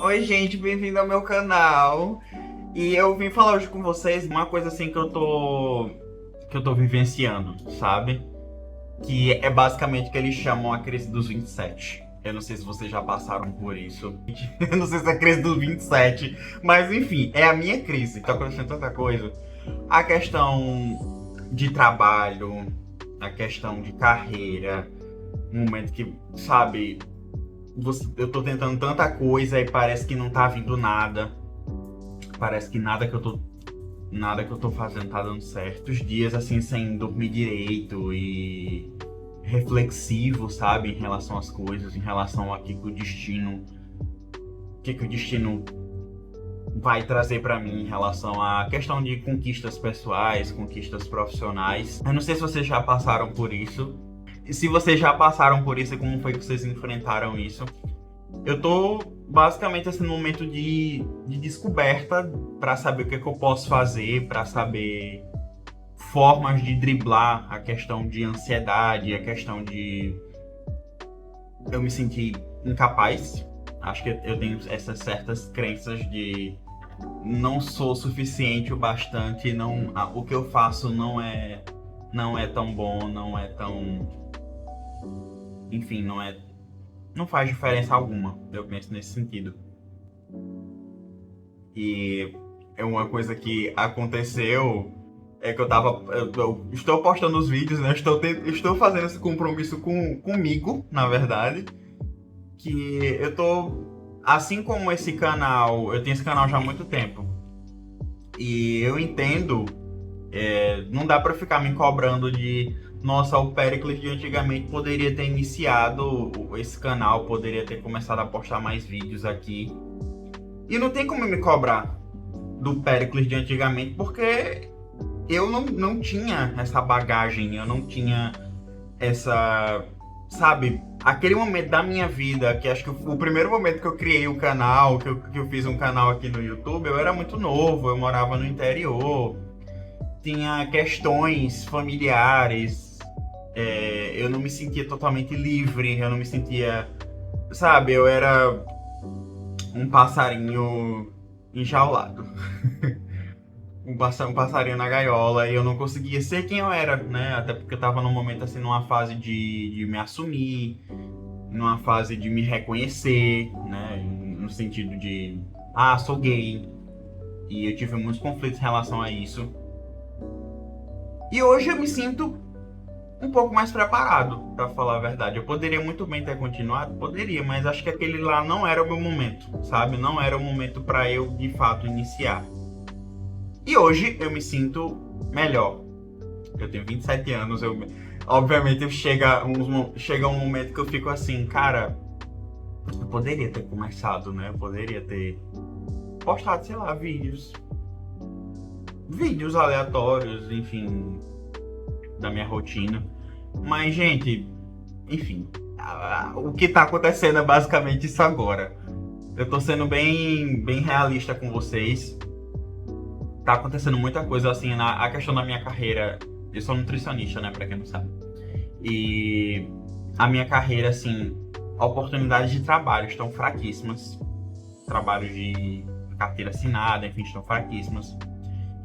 Oi, gente, bem-vindo ao meu canal. E eu vim falar hoje com vocês uma coisa assim que eu tô vivenciando, sabe? Que é basicamente o que eles chamam a crise dos 27. Eu não sei se vocês já passaram por isso. Eu não sei se é a crise dos 27, mas enfim, é a minha crise. Tá acontecendo tanta coisa. A questão de trabalho, a questão de carreira, um momento que, sabe, eu tô tentando tanta coisa e parece que não tá vindo nada. Parece que nada que eu tô fazendo tá dando certo. Os dias assim sem dormir direito e reflexivo, sabe, em relação às coisas, em relação a que o destino vai trazer pra mim em relação à questão de conquistas pessoais, conquistas profissionais. Eu não sei se vocês já passaram por isso. E se vocês já passaram por isso, como foi que vocês enfrentaram isso? Eu tô basicamente assim, num momento de descoberta para saber o que, é que eu posso fazer, para saber formas de driblar a questão de ansiedade, a questão de eu me sentir incapaz. Acho que eu tenho essas certas crenças de não sou suficiente o bastante, não, o que eu faço não é tão bom, não é tão, enfim, não faz diferença alguma. Eu penso nesse sentido. E é uma coisa que aconteceu é que eu estou postando os vídeos, né? Estou fazendo esse compromisso comigo, na verdade. Que eu tô. Assim como esse canal, eu tenho esse canal já há muito tempo. E eu entendo, não dá pra ficar me cobrando de. Nossa, o Pericles de antigamente poderia ter iniciado esse canal, poderia ter começado a postar mais vídeos aqui. E não tem como me cobrar do Pericles de antigamente, porque eu não tinha essa bagagem, eu não tinha essa, sabe, aquele momento da minha vida, que acho que o primeiro momento que eu criei o canal, que eu fiz um canal aqui no YouTube, eu era muito novo, eu morava no interior, tinha questões familiares, eu não me sentia totalmente livre, eu não me sentia, sabe, eu era um passarinho enjaulado. Um passarinho na gaiola e eu não conseguia ser quem eu era, né? Até porque eu tava num momento assim, numa fase de me assumir, numa fase de me reconhecer, né? No sentido de, sou gay. E eu tive muitos conflitos em relação a isso. E hoje eu me sinto um pouco mais preparado, pra falar a verdade. Eu poderia muito bem ter continuado, poderia, mas acho que aquele lá não era o meu momento, sabe? Não era o momento pra eu de fato iniciar. E hoje eu me sinto melhor. Eu tenho 27 anos, obviamente chega um momento que eu fico assim, cara, eu poderia ter começado, né? Eu poderia ter postado, sei lá, vídeos aleatórios, enfim, da minha rotina. Mas, gente, enfim, o que tá acontecendo é basicamente isso agora. Eu tô sendo bem realista com vocês. Tá acontecendo muita coisa assim a questão da minha carreira. Eu sou nutricionista, né, pra quem não sabe. E a minha carreira, assim, oportunidades de trabalho estão fraquíssimas. Trabalhos de carteira assinada, enfim, estão fraquíssimas.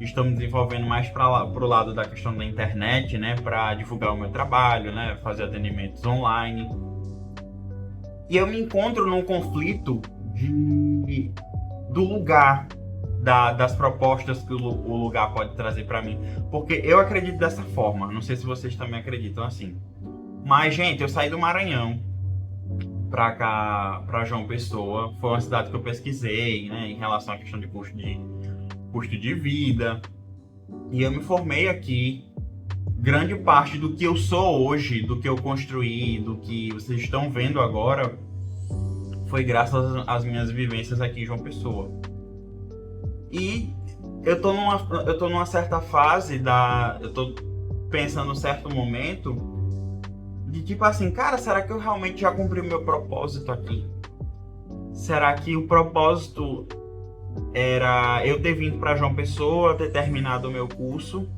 Estou me desenvolvendo mais para pro lado da questão da internet, né, para divulgar o meu trabalho, né, fazer atendimentos online. E eu me encontro num conflito do lugar, das propostas que o lugar pode trazer para mim. Porque eu acredito dessa forma. Não sei se vocês também acreditam assim. Mas, gente, eu saí do Maranhão pra cá, pra João Pessoa. Foi uma cidade que eu pesquisei, né, em relação à questão de custo de vida. E eu me formei aqui. Grande parte do que eu sou hoje, do que eu construí, do que vocês estão vendo agora, foi graças às minhas vivências aqui em João Pessoa. E eu tô numa certa fase eu tô pensando num certo momento de tipo assim, cara, será que eu realmente já cumpri o meu propósito aqui? Será que o propósito era eu ter vindo para João Pessoa, ter terminado o meu curso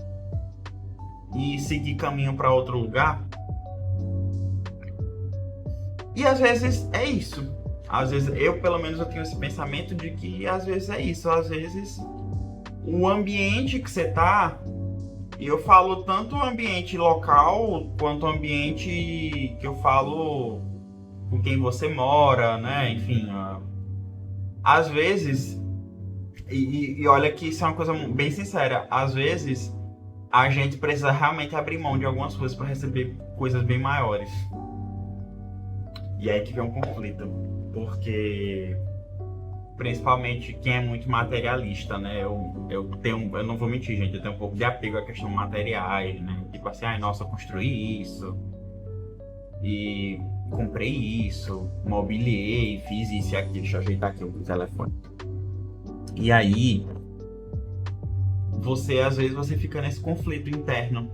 e seguir caminho para outro lugar? E às vezes é isso. Às vezes, pelo menos eu tenho esse pensamento de que às vezes é isso, às vezes o ambiente que você tá, e eu falo tanto o ambiente local quanto o ambiente que eu falo com quem você mora, né? Enfim, às vezes, e olha que isso é uma coisa bem sincera, às vezes a gente precisa realmente abrir mão de algumas coisas para receber coisas bem maiores. E aí que vem um conflito, porque principalmente quem é muito materialista, né? Eu não vou mentir, gente, eu tenho um pouco de apego à questão materiais, né? Tipo assim, ai, nossa, eu construí isso, e comprei isso, mobiliei, fiz isso e aquilo. Deixa eu ajeitar aqui o telefone. E aí, às vezes, você fica nesse conflito interno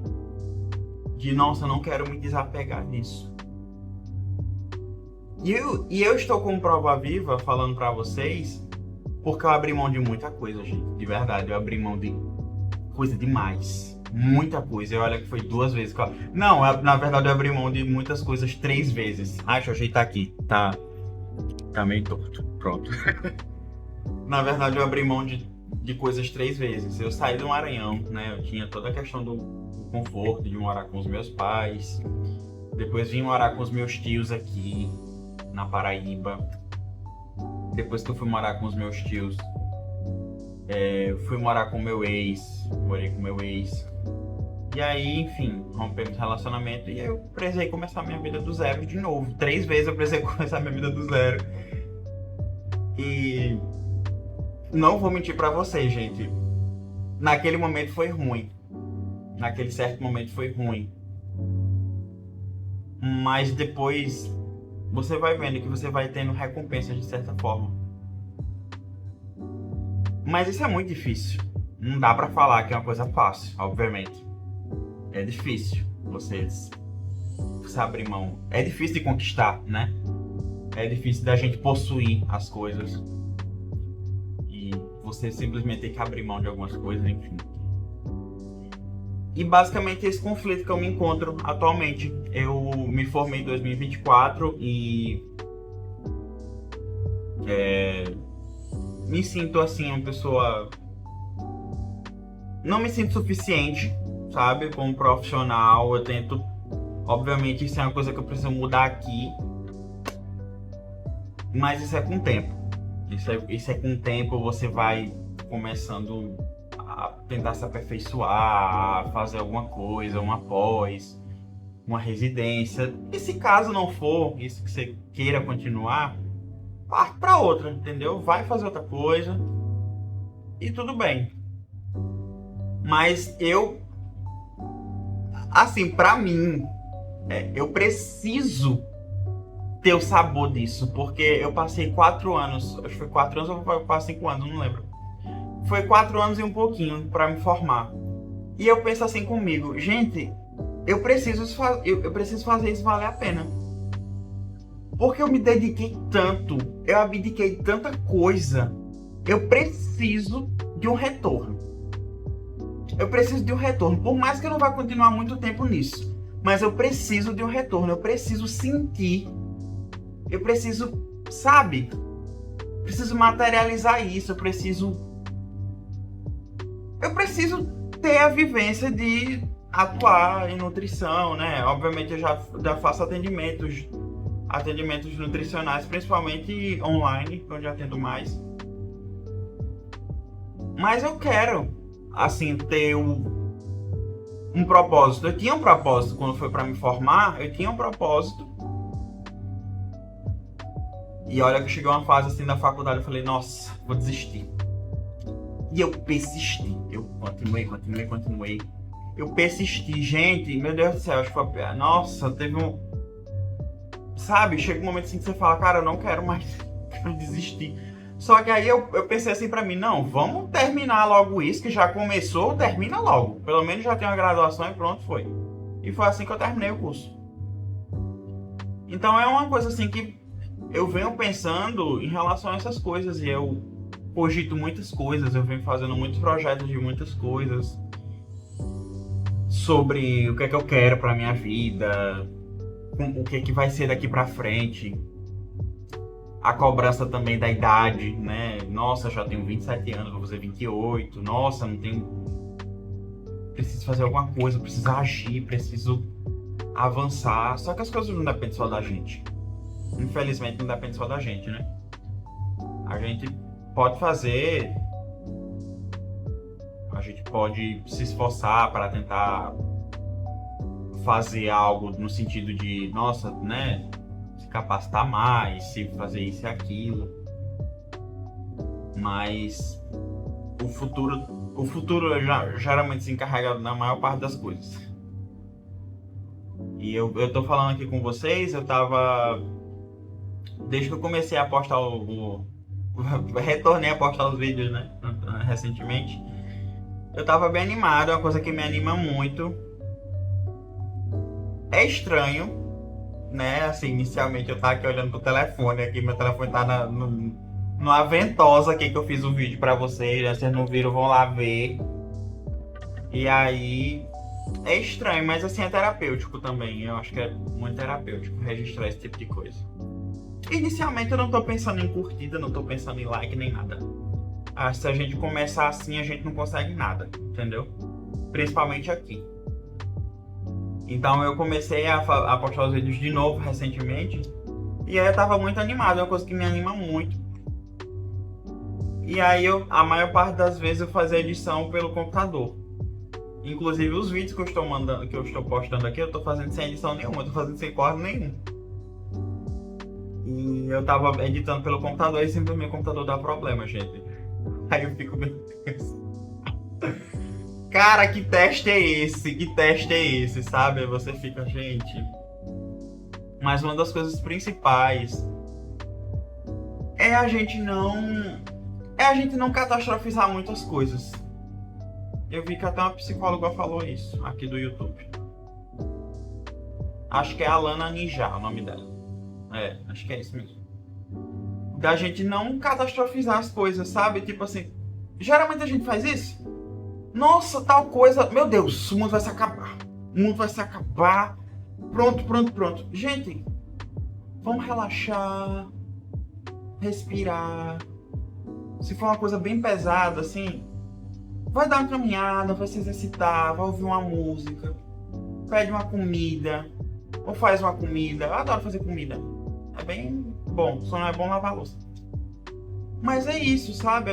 de, nossa, eu não quero me desapegar disso. E eu estou como prova viva falando pra vocês, porque eu abri mão de muita coisa, gente. De verdade, eu abri mão de coisa demais. Muita coisa. E olha que foi 2 vezes. Não, na verdade eu abri mão de muitas coisas 3 vezes. Ah, deixa eu ajeitar aqui. Tá meio torto. Pronto. Na verdade eu abri mão de coisas 3 vezes. Eu saí do Maranhão, né? Eu tinha toda a questão do conforto de morar com os meus pais. Depois vim morar com os meus tios aqui na Paraíba. Depois que eu fui morar com os meus tios, fui morar com o meu ex. Morei com o meu ex. E aí, enfim, rompemos o relacionamento e eu precisei começar minha vida do zero de novo. 3 vezes eu precisei começar minha vida do zero. E não vou mentir pra vocês, gente. Naquele momento foi ruim. Naquele certo momento foi ruim. Mas depois você vai vendo que você vai tendo recompensa de certa forma. Mas isso é muito difícil. Não dá pra falar que é uma coisa fácil, obviamente. É difícil você abrir mão. É difícil de conquistar, né? É difícil da gente possuir as coisas. E você simplesmente tem que abrir mão de algumas coisas, enfim. E basicamente esse conflito que eu me encontro atualmente. Eu me formei em 2024 e me sinto assim, uma pessoa... Não me sinto suficiente, sabe? Como profissional, eu tento... Obviamente isso é uma coisa que eu preciso mudar aqui. Mas isso é com o tempo. Isso é com o tempo, você vai começando a tentar se aperfeiçoar, a fazer alguma coisa, uma pós, uma residência. E se caso não for isso que você queira continuar, parte para outra, entendeu? Vai fazer outra coisa e tudo bem. Mas assim, para mim, eu preciso ter o sabor disso, porque eu passei 4 anos, acho que foi 4 anos ou foi quase 5 anos, não lembro. Foi 4 anos e um pouquinho para me formar. E eu penso assim comigo, gente, eu preciso fazer isso valer a pena. Porque eu me dediquei tanto, eu abdiquei de tanta coisa, eu preciso de um retorno. Eu preciso de um retorno, por mais que eu não vá continuar muito tempo nisso. Mas eu preciso de um retorno, eu preciso sentir, eu preciso, sabe? Preciso materializar isso, eu preciso ter a vivência de atuar em nutrição, né? Obviamente eu já faço atendimentos nutricionais, principalmente online, onde eu atendo mais. Mas eu quero, assim, ter um propósito. Eu tinha um propósito quando foi para me formar, eu tinha um propósito. E olha que chegou uma fase assim da faculdade, eu falei, nossa, vou desistir. E eu persisti, eu continuei. Eu persisti, gente, meu Deus do céu, acho que foi... Nossa, teve um... Sabe, chega um momento assim que você fala, cara, eu não quero mais, quero desistir. Só que aí eu pensei assim pra mim, não, vamos terminar logo isso, que já começou, termina logo. Pelo menos já tem uma graduação e pronto, foi. E foi assim que eu terminei o curso. Então é uma coisa assim que eu venho pensando em relação a essas coisas, e eu cogito muitas coisas, eu venho fazendo muitos projetos de muitas coisas. Sobre o que é que eu quero pra minha vida, o que é que vai ser daqui pra frente. A cobrança também da idade, né? Nossa, já tenho 27 anos, vou fazer 28. Nossa, não tenho. Preciso fazer alguma coisa, preciso agir, preciso avançar. Só que as coisas não dependem só da gente. Infelizmente, não depende só da gente, né? A gente pode fazer. A gente pode se esforçar para tentar fazer algo no sentido de, nossa, né? Se capacitar mais, se fazer isso e aquilo. Mas o futuro geralmente se encarrega na maior parte das coisas. E eu tô falando aqui com vocês, eu tava. Desde que eu comecei a postar retornei a postar os vídeos, né? Recentemente. Eu tava bem animado, é uma coisa que me anima muito. É estranho, né? Assim, inicialmente eu tava aqui olhando pro telefone, aqui meu telefone tá numa ventosa aqui que eu fiz o vídeo pra vocês, né? Vocês não viram, vão lá ver. E aí, é estranho, mas assim, é terapêutico também. Eu acho que é muito terapêutico registrar esse tipo de coisa. Inicialmente eu não tô pensando em curtida, não tô pensando em like nem nada. Se a gente começar assim, a gente não consegue nada, entendeu? Principalmente aqui. Então eu comecei a postar os vídeos de novo recentemente. E aí eu tava muito animado, é uma coisa que me anima muito. E aí a maior parte das vezes eu fazia edição pelo computador. Inclusive os vídeos que eu estou mandando, que eu estou postando aqui, eu tô fazendo sem edição nenhuma, eu tô fazendo sem corte nenhum. E eu tava editando pelo computador e sempre o meu computador dá problema, gente. Aí eu fico, meu Deus. Cara, que teste é esse? Que teste é esse, sabe? Aí você fica, gente. Mas uma das coisas principais é a gente não catastrofizar muitas coisas. Eu vi que até uma psicóloga falou isso aqui do YouTube. Acho que é a Alana Ninja, o nome dela. Acho que é isso mesmo. Da gente não catastrofizar as coisas, sabe? Tipo assim, geralmente a gente faz isso. Nossa, tal coisa, meu Deus, o mundo vai se acabar. O mundo vai se acabar. Pronto. Gente, vamos relaxar, respirar. Se for uma coisa bem pesada, assim, vai dar uma caminhada, vai se exercitar, vai ouvir uma música, pede uma comida, ou faz uma comida. Eu adoro fazer comida. É bem bom, só não é bom lavar a louça. Mas é isso, sabe?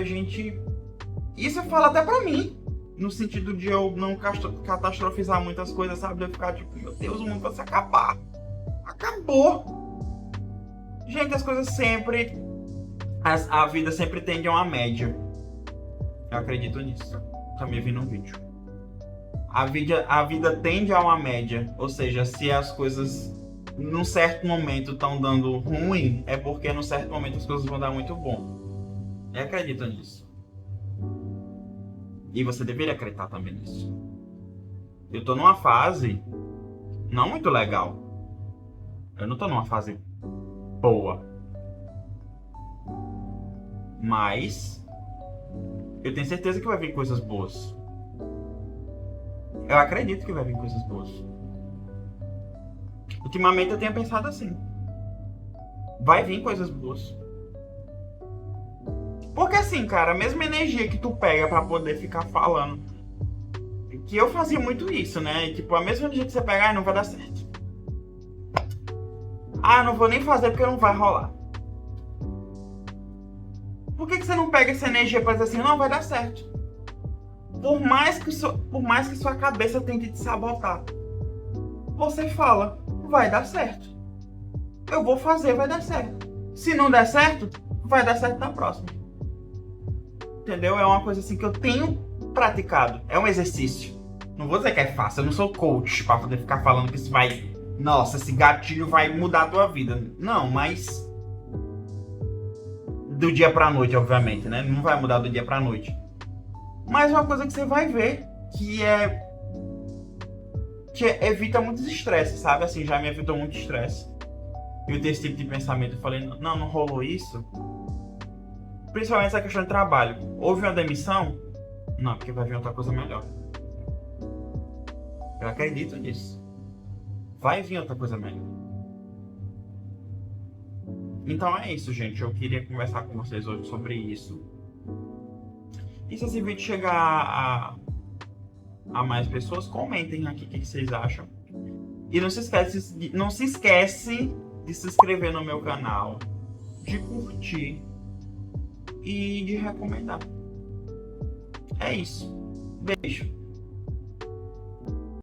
Isso eu falo até pra mim. No sentido de eu não catastrofizar muitas coisas, sabe? De eu ficar tipo, meu Deus, o mundo vai se acabar. Acabou! Gente, as coisas sempre... A vida sempre tende a uma média. Eu acredito nisso. Também vi no vídeo. A vida tende a uma média. Ou seja, se as coisas num certo momento estão dando ruim, é porque num certo momento as coisas vão dar muito bom. Eu acredito nisso. E você deveria acreditar também nisso. Eu tô numa fase não muito legal. Eu não tô numa fase boa. Mas eu tenho certeza que vai vir coisas boas. Eu acredito que vai vir coisas boas. Ultimamente eu tenho pensado assim. Vai vir coisas boas. Porque assim, cara, a mesma energia que tu pega pra poder ficar falando. Que eu fazia muito isso, né? Tipo, a mesma energia que você pega, não vai dar certo. Não vou nem fazer porque não vai rolar. Por que você não pega essa energia pra dizer assim, não, vai dar certo? Por mais que sua cabeça tente te sabotar, você fala, vai dar certo. Eu vou fazer, vai dar certo. Se não der certo, vai dar certo na próxima. Entendeu? É uma coisa assim que eu tenho praticado. É um exercício. Não vou dizer que é fácil, eu não sou coach pra poder ficar falando que isso vai... Nossa, esse gatilho vai mudar a tua vida. Não, mas... Do dia pra noite, obviamente, né? Não vai mudar do dia pra noite. Mas uma coisa que você vai ver que evita muitos estresses, sabe? Assim, já me evitou muito estresse. Eu tenho esse tipo de pensamento. Eu falei, não rolou isso. Principalmente essa questão de trabalho. Houve uma demissão? Não, porque vai vir outra coisa melhor. Eu acredito nisso. Vai vir outra coisa melhor. Então é isso, gente. Eu queria conversar com vocês hoje sobre isso. E se esse vídeo chegar a mais pessoas, comentem aqui o que vocês acham. E não se esquece de se inscrever no meu canal, de curtir e de recomendar. É isso. Beijo.